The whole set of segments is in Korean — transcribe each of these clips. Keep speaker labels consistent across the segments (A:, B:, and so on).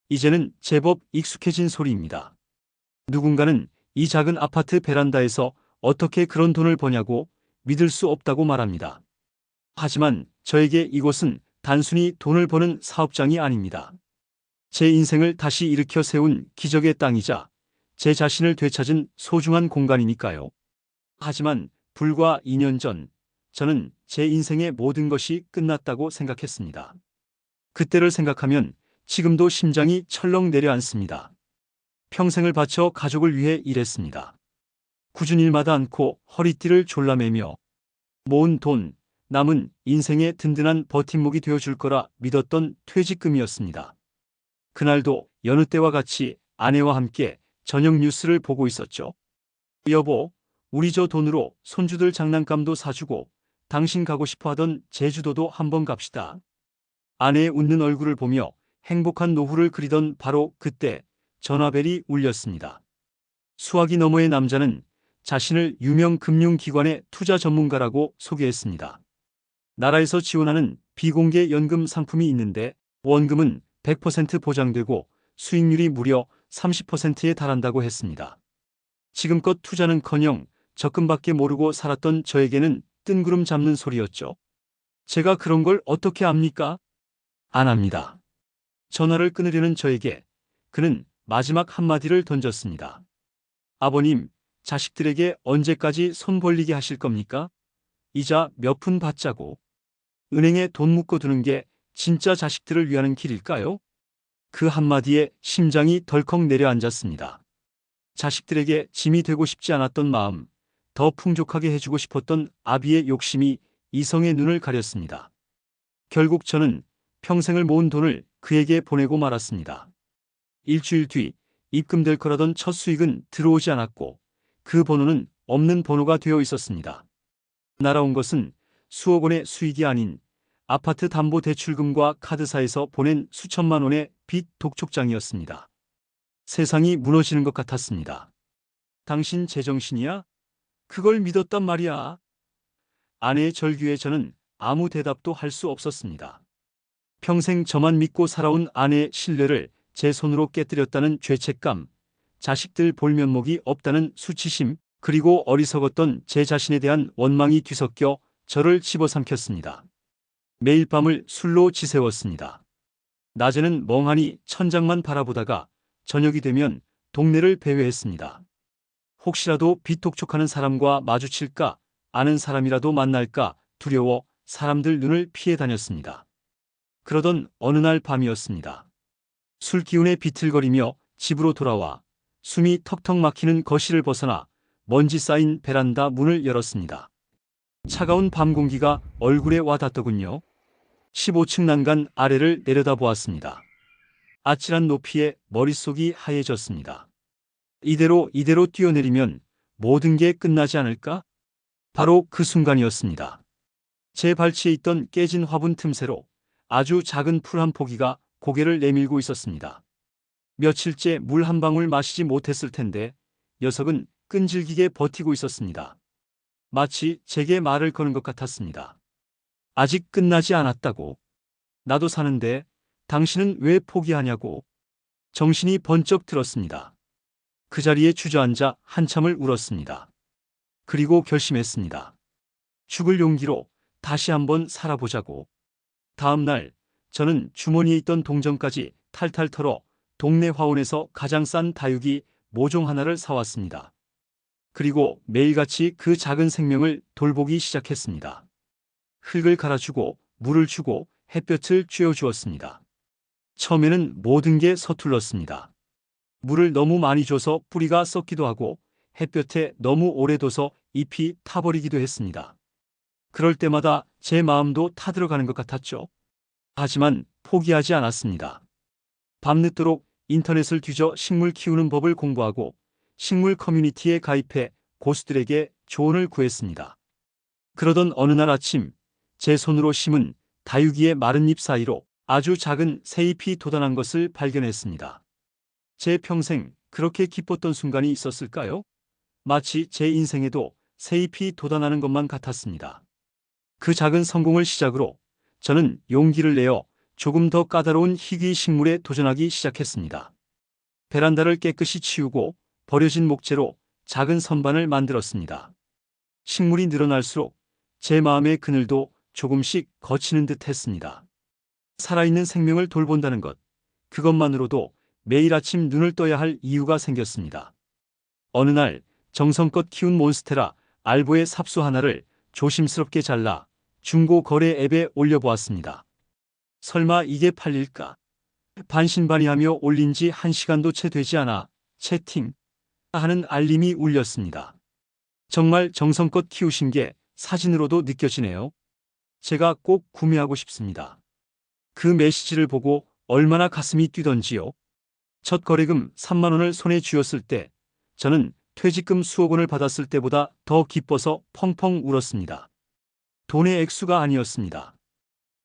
A: 이제는 제법 익숙해진 소리입니다. 누군가는 이 작은 아파트 베란다에서 어떻게 그런 돈을 버냐고 믿을 수 없다고 말합니다. 하지만 저에게 이곳은 단순히 돈을 버는 사업장이 아닙니다. 제 인생을 다시 일으켜 세운 기적의 땅이자 제 자신을 되찾은 소중한 공간이니까요. 하지만 불과 2년 전, 저는 제 인생의 모든 것이 끝났다고 생각했습니다. 그때를 생각하면 지금도 심장이 철렁 내려앉습니다. 평생을 바쳐 가족을 위해 일했습니다. 굳은 일마다 않고 허리띠를 졸라매며 모은 돈, 남은 인생의 든든한 버팀목이 되어줄 거라 믿었던 퇴직금이었습니다. 그날도 여느 때와 같이 아내와 함께 저녁 뉴스를 보고 있었죠. 여보, 우리 저 돈으로 손주들 장난감도 사주고 당신 가고 싶어 하던 제주도도 한번 갑시다. 아내의 웃는 얼굴을 보며 행복한 노후를 그리던 바로 그때 전화벨이 울렸습니다. 수화기 너머의 남자는 자신을 유명 금융기관의 투자 전문가라고 소개했습니다. 나라에서 지원하는 비공개 연금 상품이 있는데 원금은 100% 보장되고 수익률이 무려 30%에 달한다고 했습니다. 지금껏 투자는커녕 적금밖에 모르고 살았던 저에게는 뜬구름 잡는 소리였죠. 제가 그런 걸 어떻게 압니까? 안 합니다. 전화를 끊으려는 저에게 그는 마지막 한마디를 던졌습니다. 아버님, 자식들에게 언제까지 손 벌리게 하실 겁니까? 이자 몇 푼 받자고. 은행에 돈 묶어두는 게 진짜 자식들을 위하는 길일까요? 그 한마디에 심장이 덜컥 내려앉았습니다. 자식들에게 짐이 되고 싶지 않았던 마음, 더 풍족하게 해주고 싶었던 아비의 욕심이 이성의 눈을 가렸습니다. 결국 저는 평생을 모은 돈을 그에게 보내고 말았습니다. 일주일 뒤 입금될 거라던 첫 수익은 들어오지 않았고 그 번호는 없는 번호가 되어 있었습니다. 날아온 것은 수억 원의 수익이 아닌 아파트 담보대출금과 카드사에서 보낸 수천만 원의 빚 독촉장이었습니다. 세상이 무너지는 것 같았습니다. 당신 제정신이야? 그걸 믿었단 말이야. 아내의 절규에 저는 아무 대답도 할 수 없었습니다. 평생 저만 믿고 살아온 아내의 신뢰를 제 손으로 깨뜨렸다는 죄책감, 자식들 볼 면목이 없다는 수치심, 그리고 어리석었던 제 자신에 대한 원망이 뒤섞여 저를 집어삼켰습니다. 매일 밤을 술로 지새웠습니다. 낮에는 멍하니 천장만 바라보다가 저녁이 되면 동네를 배회했습니다. 혹시라도 비톡촉하는 사람과 마주칠까, 아는 사람이라도 만날까 두려워 사람들 눈을 피해 다녔습니다. 그러던 어느 날 밤이었습니다. 술 기운에 비틀거리며 집으로 돌아와 숨이 턱턱 막히는 거실을 벗어나 먼지 쌓인 베란다 문을 열었습니다. 차가운 밤 공기가 얼굴에 와 닿더군요. 15층 난간 아래를 내려다보았습니다. 아찔한 높이에 머릿속이 하얘졌습니다. 이대로 뛰어내리면 모든 게 끝나지 않을까? 바로 그 순간이었습니다. 제 발치에 있던 깨진 화분 틈새로 아주 작은 풀 한 포기가 고개를 내밀고 있었습니다. 며칠째 물 한 방울 마시지 못했을 텐데 녀석은 끈질기게 버티고 있었습니다. 마치 제게 말을 거는 것 같았습니다. 아직 끝나지 않았다고. 나도 사는데 당신은 왜 포기하냐고. 정신이 번쩍 들었습니다. 그 자리에 주저앉아 한참을 울었습니다. 그리고 결심했습니다. 죽을 용기로 다시 한번 살아보자고. 다음 날 저는 주머니에 있던 동전까지 탈탈 털어 동네 화원에서 가장 싼 다육이 모종 하나를 사왔습니다. 그리고 매일같이 그 작은 생명을 돌보기 시작했습니다. 흙을 갈아주고 물을 주고 햇볕을 쬐어주었습니다. 처음에는 모든 게 서툴렀습니다. 물을 너무 많이 줘서 뿌리가 썩기도 하고 햇볕에 너무 오래 둬서 잎이 타버리기도 했습니다. 그럴 때마다 제 마음도 타들어가는 것 같았죠. 하지만 포기하지 않았습니다. 밤늦도록 인터넷을 뒤져 식물 키우는 법을 공부하고 식물 커뮤니티에 가입해 고수들에게 조언을 구했습니다. 그러던 어느 날 아침 제 손으로 심은 다육이의 마른 잎 사이로 아주 작은 새잎이 돋아난 것을 발견했습니다. 제 평생 그렇게 기뻤던 순간이 있었을까요? 마치 제 인생에도 새잎이 돋아나는 것만 같았습니다. 그 작은 성공을 시작으로 저는 용기를 내어 조금 더 까다로운 희귀 식물에 도전하기 시작했습니다. 베란다를 깨끗이 치우고 버려진 목재로 작은 선반을 만들었습니다. 식물이 늘어날수록 제 마음의 그늘도 조금씩 거치는 듯 했습니다. 살아있는 생명을 돌본다는 것, 그것만으로도 매일 아침 눈을 떠야 할 이유가 생겼습니다. 어느 날 정성껏 키운 몬스테라 알보의 삽수 하나를 조심스럽게 잘라 중고 거래 앱에 올려보았습니다. 설마 이게 팔릴까? 반신반의하며 올린 지 1시간도 채 되지 않아 채팅 하는 알림이 울렸습니다. 정말 정성껏 키우신 게 사진으로도 느껴지네요. 제가 꼭 구매하고 싶습니다. 그 메시지를 보고 얼마나 가슴이 뛰던지요. 첫 거래금 3만 원을 손에 쥐었을 때 저는 퇴직금 수억 원을 받았을 때보다 더 기뻐서 펑펑 울었습니다. 돈의 액수가 아니었습니다.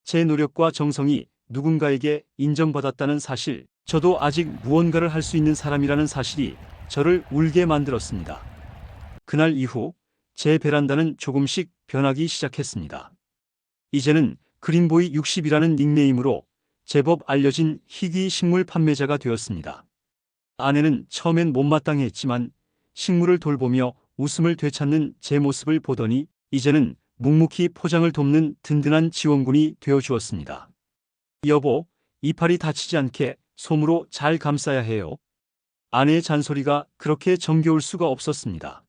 A: 제 노력과 정성이 누군가에게 인정받았다는 사실, 저도 아직 무언가를 할 수 있는 사람이라는 사실이 저를 울게 만들었습니다. 그날 이후 제 베란다는 조금씩 변하기 시작했습니다. 이제는 그린보이 60이라는 닉네임으로 제법 알려진 희귀 식물 판매자가 되었습니다. 아내는 처음엔 못마땅해했지만 식물을 돌보며 웃음을 되찾는 제 모습을 보더니 이제는 묵묵히 포장을 돕는 든든한 지원군이 되어주었습니다. 여보, 이파리 다치지 않게 솜으로 잘 감싸야 해요. 아내의 잔소리가 그렇게 정겨울 수가 없었습니다.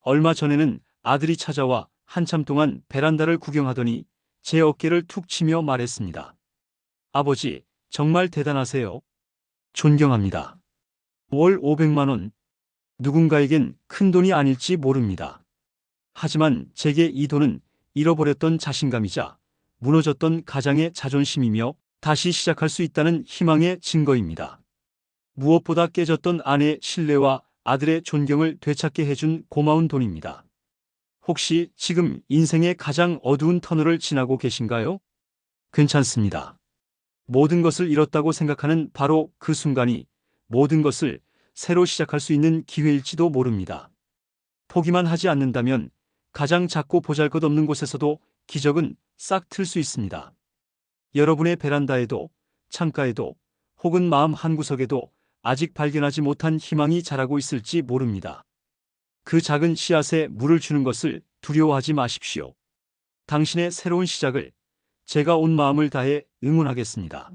A: 얼마 전에는 아들이 찾아와 한참 동안 베란다를 구경하더니 제 어깨를 툭 치며 말했습니다. 아버지, 정말 대단하세요. 존경합니다. 월 500만 원. 누군가에겐 큰 돈이 아닐지 모릅니다. 하지만 제게 이 돈은 잃어버렸던 자신감이자 무너졌던 가장의 자존심이며 다시 시작할 수 있다는 희망의 증거입니다. 무엇보다 깨졌던 아내의 신뢰와 아들의 존경을 되찾게 해준 고마운 돈입니다. 혹시 지금 인생의 가장 어두운 터널을 지나고 계신가요? 괜찮습니다. 모든 것을 잃었다고 생각하는 바로 그 순간이 모든 것을 새로 시작할 수 있는 기회일지도 모릅니다. 포기만 하지 않는다면 가장 작고 보잘것없는 곳에서도 기적은 싹 틀 수 있습니다. 여러분의 베란다에도, 창가에도, 혹은 마음 한구석에도 아직 발견하지 못한 희망이 자라고 있을지 모릅니다. 그 작은 씨앗에 물을 주는 것을 두려워하지 마십시오. 당신의 새로운 시작을 제가 온 마음을 다해 응원하겠습니다.